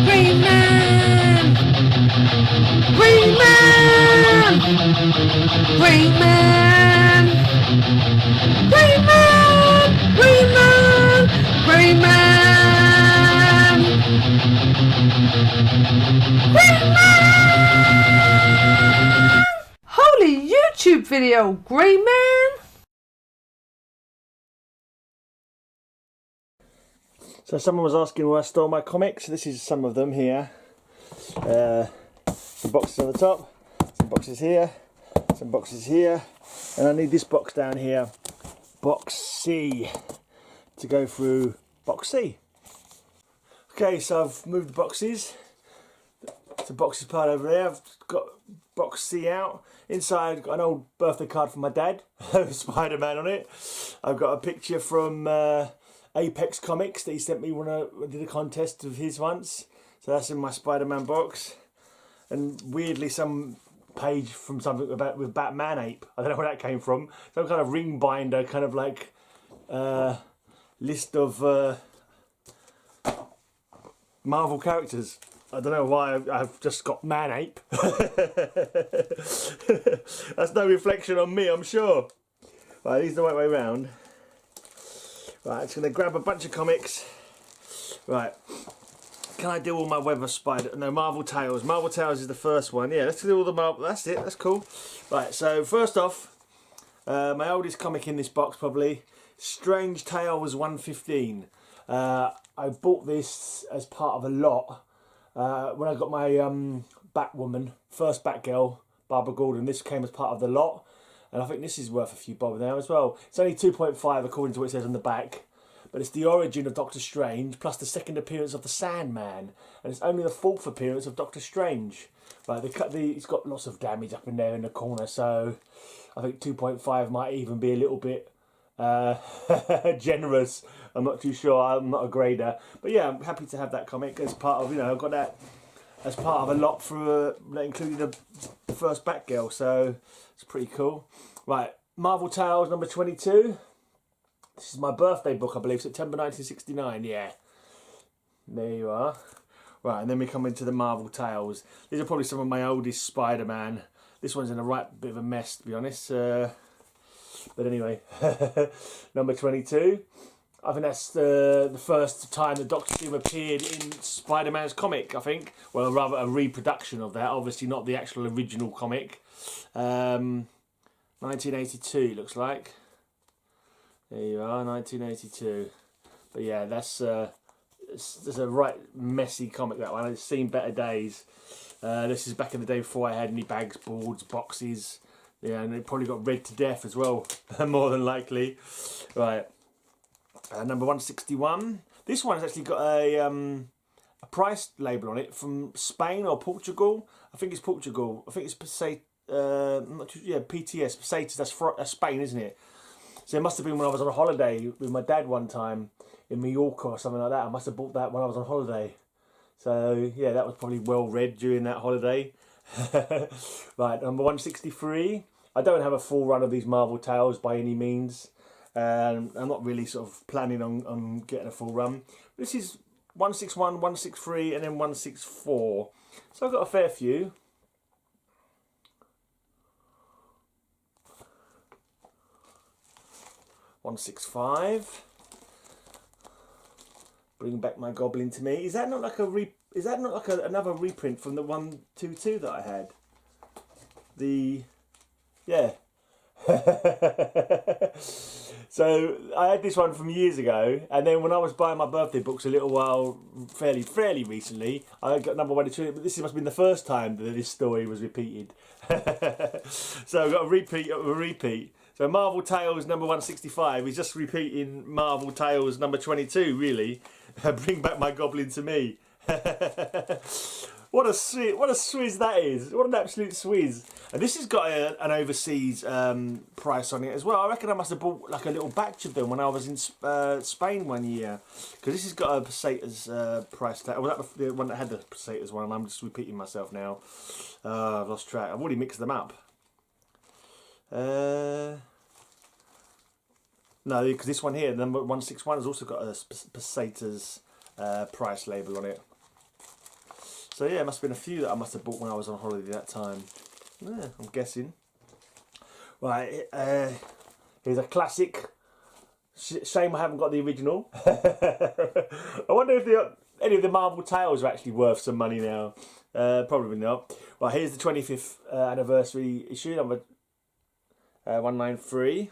Greyman! Greyman! Greyman! Greyman! Greyman! Greyman! Greyman! Holy YouTube video, Greyman! So someone was asking where I store my comics. This is some of them here. Some boxes on the top, some boxes here, some boxes here, and I need this box down here, box C, to go through box C. Okay, so I've moved the boxes. The box is part over there. I've got box C out. Inside, I've got an old birthday card from my dad, Spider-Man on it. I've got a picture from Apex Comics that he sent me when I did a contest of his once. So that's in my Spider-Man box. And weirdly, some page from something about with Batman ape. I don't know where that came from. Some kind of ring binder, kind of like list of Marvel characters. I don't know why I've just got man ape. That's no reflection on me, I'm sure. Right, these are the right way round. Right, I'm just going to grab a bunch of comics. Right, can I do all my Web of Spider... No, Marvel Tales. Marvel Tales is the first one. Yeah, let's do all the Marvel... That's it, that's cool. Right, so first off, my oldest comic in this box probably, Strange Tales 115. I bought this as part of a lot. When I got my Batwoman, first Batgirl, Barbara Gordon, this came as part of the lot. And I think this is worth a few bob now as well. It's only 2.5 according to what it says on the back. But it's the origin of Doctor Strange plus the second appearance of the Sandman. And it's only the fourth appearance of Doctor Strange. Right, it's got lots of damage up in there in the corner. So I think 2.5 might even be a little bit generous. I'm not too sure. I'm not a grader. But yeah, I'm happy to have that comic as part of, I've got that as part of a lot for including the first Batgirl. So it's pretty cool. Right, Marvel Tales number 22. This is my birthday book, I believe, September 1969, yeah. There you are. Right, and then we come into the Marvel Tales. These are probably some of my oldest Spider-Man. This one's in a right bit of a mess, to be honest. But anyway, number 22. I think that's the first time that Dr. Doom appeared in Spider-Man's comic, I think. Well, rather a reproduction of that, obviously not the actual original comic. 1982, looks like. There you are, 1982. But yeah, that's a right messy comic, that one. It's seen better days. This is back in the day before I had any bags, boards, boxes. Yeah, and it probably got read to death as well, more than likely. Right, number 161. This one has actually got a price label on it from Spain or Portugal. I think it's Portugal. I think it's I'm not too, yeah, PTS, Pesetas, that's Spain, isn't it? So it must have been when I was on a holiday with my dad one time in Mallorca or something like that. I must have bought that when I was on holiday. So yeah, that was probably well read during that holiday. Right, number 163. I don't have a full run of these Marvel Tales by any means. I'm not really sort of planning on getting a full run. This is 161, 163 and then 164. So I've got a fair few. 165. Bring back my goblin to me. Is that not like another reprint from the 122 that I had? Yeah. So I had this one from years ago, and then when I was buying my birthday books a little while, fairly recently, I got number 122. But this must have been the first time that this story was repeated. So I got a repeat. So Marvel Tales number 165 is just repeating Marvel Tales number 22, really. Bring back my goblin to me. What a swizz that is. What an absolute swizz. And this has got an overseas price on it as well. I reckon I must have bought like a little batch of them when I was in Spain one year. Because this has got a Pesetas price tag. Well, that was the one that had the Pesetas one, and I'm just repeating myself now. I've lost track. I've already mixed them up. No, because this one here, number 161, has also got a Pesetas price label on it. So yeah, it must have been a few that I must have bought when I was on holiday that time. Yeah, I'm guessing. Right, here's a classic. Shame I haven't got the original. I wonder if any of the Marvel Tales are actually worth some money now. Probably not. Right, here's the 25th anniversary issue, number 193.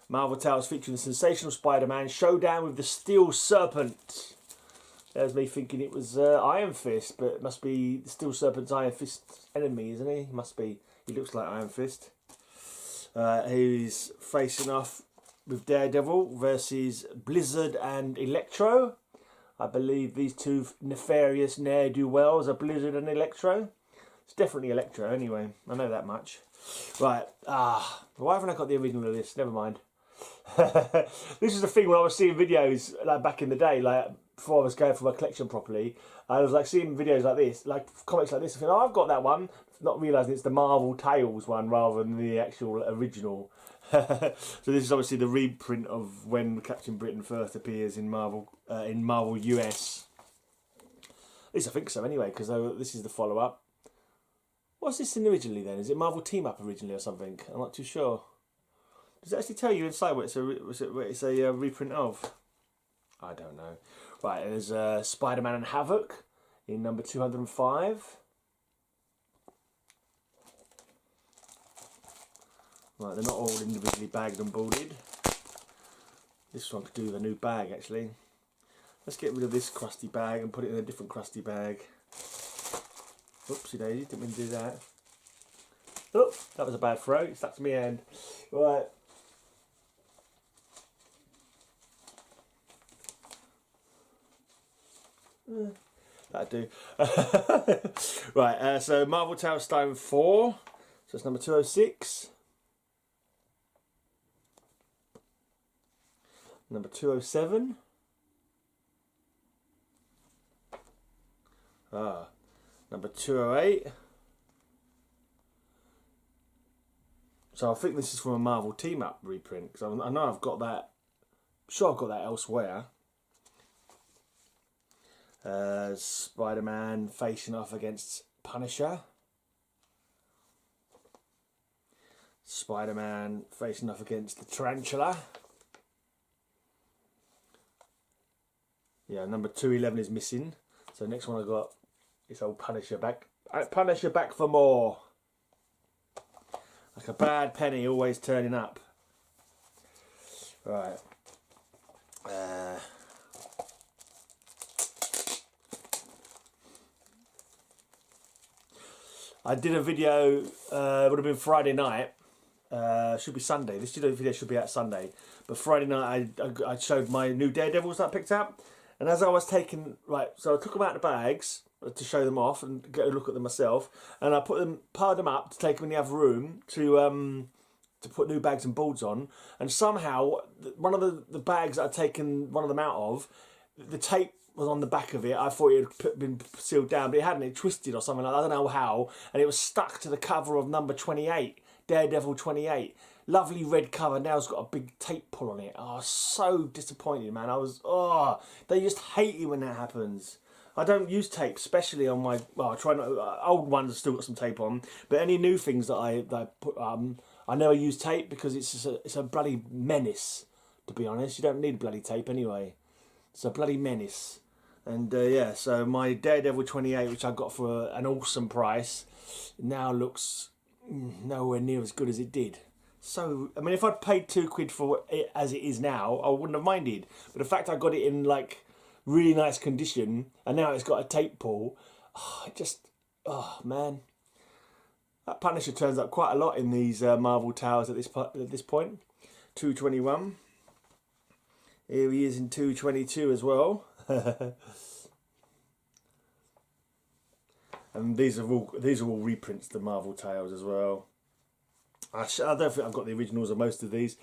Marvel Tales featuring the sensational Spider-Man showdown with the Steel Serpent. There's me thinking it was Iron Fist, but it must be the Steel Serpent's Iron Fist's enemy, isn't he? Must be. He looks like Iron Fist. He's facing off with Daredevil versus Blizzard and Electro. I believe these two nefarious ne'er-do-wells are Blizzard and Electro. It's definitely Electro anyway, I know that much. Right, why haven't I got the original of this? Never mind. This is the thing when I was seeing videos like back in the day, like before I was going for my collection properly, I was like seeing videos like this, like comics like this, and thinking, oh, I've got that one, not realising it's the Marvel Tales one rather than the actual original. So this is obviously the reprint of when Captain Britain first appears in Marvel US. At least I think so anyway, because this is the follow-up. What's this in originally then? Is it Marvel Team Up originally or something? I'm not too sure. Does it actually tell you inside what it's a reprint of? I don't know. Right, there's Spider-Man and Havoc in number 205. Right, they're not all individually bagged and boarded. This one could do with a new bag actually. Let's get rid of this crusty bag and put it in a different crusty bag. Oopsie daisy, didn't mean to do that. Oh, that was a bad throw, it stuck to my hand. Right. That'd do. Right, so Marvel Tales Stone 4. So it's number 206. Number 207. Number 208. So I think this is from a Marvel Team Up reprint, because I know I've got that. I'm sure I've got that elsewhere. Spider-Man facing off against Punisher. Spider-Man facing off against the Tarantula. Yeah, number 211 is missing. So next one I got is old Punisher back. Punisher back for more. Like a bad penny, always turning up. Right. I did a video, would have been Friday night, should be Sunday, this video should be out Sunday, but Friday night I showed my new Daredevils that I picked up, and as I was taking, so I took them out of the bags to show them off and get a look at them myself, and I piled them up to take them in the other room to put new bags and boards on, and somehow one of the bags that I'd taken one of them out of, the tape was on the back of it. I thought it had been sealed down, but it hadn't. It twisted or something like that. I don't know how. And it was stuck to the cover of number 28, Daredevil 28. Lovely red cover. Now it's got a big tape pull on it. Oh, so disappointed, man. They just hate you when that happens. I don't use tape, especially on my, I try not, old ones have still got some tape on, but any new things that I put, I never use tape because it's a bloody menace, to be honest. You don't need bloody tape anyway. It's a bloody menace. And yeah, so my Daredevil 28, which I got for an awesome price, now looks nowhere near as good as it did. So, I mean, if I'd paid £2 for it as it is now, I wouldn't have minded. But the fact I got it in, like, really nice condition, and now it's got a tape pull, man. That Punisher turns up quite a lot in these Marvel Tales at this point. 221. Here he is in 222 as well. And these are all reprints, the Marvel Tales as well. I don't think I've got the originals of most of these,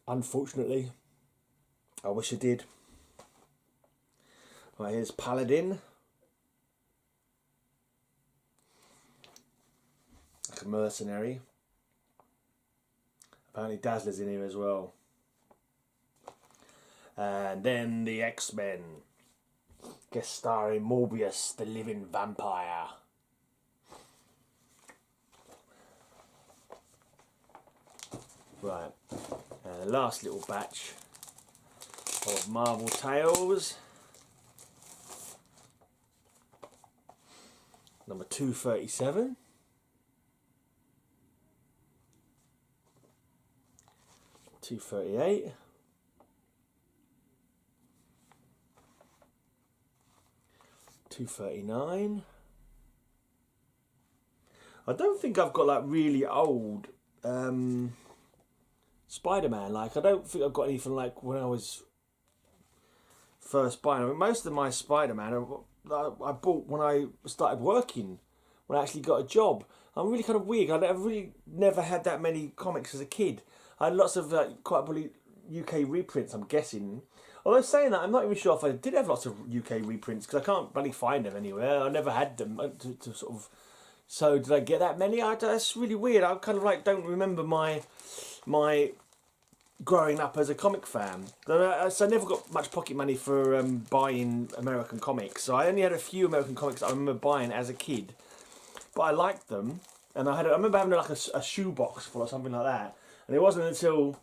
unfortunately. I wish I did. Right, here's Paladin. Like a mercenary. Apparently Dazzler's in here as well. And then the X-Men. Guest starring Morbius, the living vampire. Right. And the last little batch of Marvel Tales. Number 237. 238. 239. I don't think I've got like really old Spider-Man. Like I don't think I've got anything like when I was first buying. I mean, most of my Spider-Man I bought when I started working, when I actually got a job. I'm really kind of weird. I really never had that many comics as a kid. I had lots of quite probably UK reprints, I'm guessing. Although saying that, I'm not even sure if I did have lots of UK reprints because I can't really find them anywhere. I never had them to sort of. So did I get that many? That's really weird. I kind of like don't remember my growing up as a comic fan. So I never got much pocket money for buying American comics. So I only had a few American comics that I remember buying as a kid. But I liked them, and I remember having like a shoebox full or something like that. And it wasn't until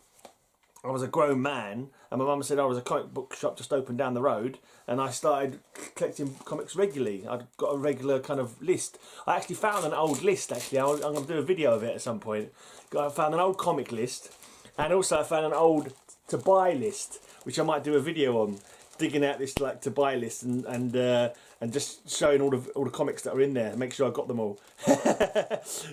I was a grown man, and my mum said I was a comic book shop just opened down the road, and I started collecting comics regularly. I'd got a regular kind of list. I actually found an old list, actually. I'm going to do a video of it at some point. I found an old comic list, and also I found an old to-buy list, which I might do a video on, digging out this like to-buy list and just showing all the comics that are in there, make sure I got them all.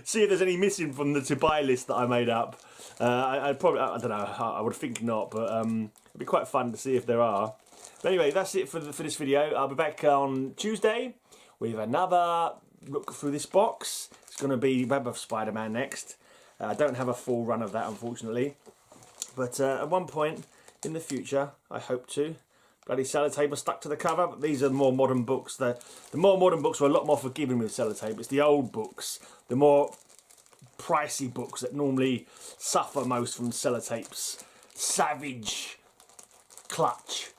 See if there's any missing from the to-buy list that I made up. I don't know, I would think not, but it'd be quite fun to see if there are. But anyway, that's it for this video. I'll be back on Tuesday with another look through this box. It's going to be Web of Spider-Man next. I don't have a full run of that, unfortunately. But at one point in the future, I hope to. Bloody sellotape are stuck to the cover, but these are the more modern books. The more modern books are a lot more forgiving with sellotape. It's the old books, the more pricey books that normally suffer most from sellotape's savage clutch.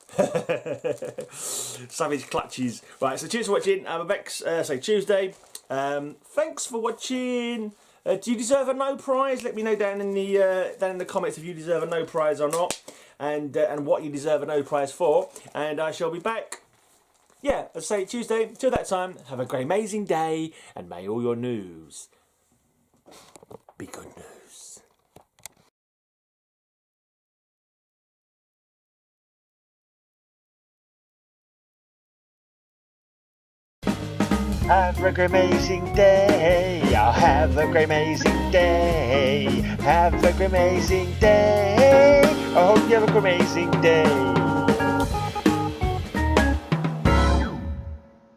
Savage clutches. Right, so cheers for watching. I'm back, say Tuesday. Thanks for watching. Do you deserve a no prize? Let me know down in the comments if you deserve a no prize or not, and what you deserve a no prize for. And I shall be back. Yeah, let's say Tuesday. Till that time, have a great, amazing day, and may all your news be good news. Have a great amazing day. I'll have a great amazing day. Have a great amazing day. I hope you have a great amazing day.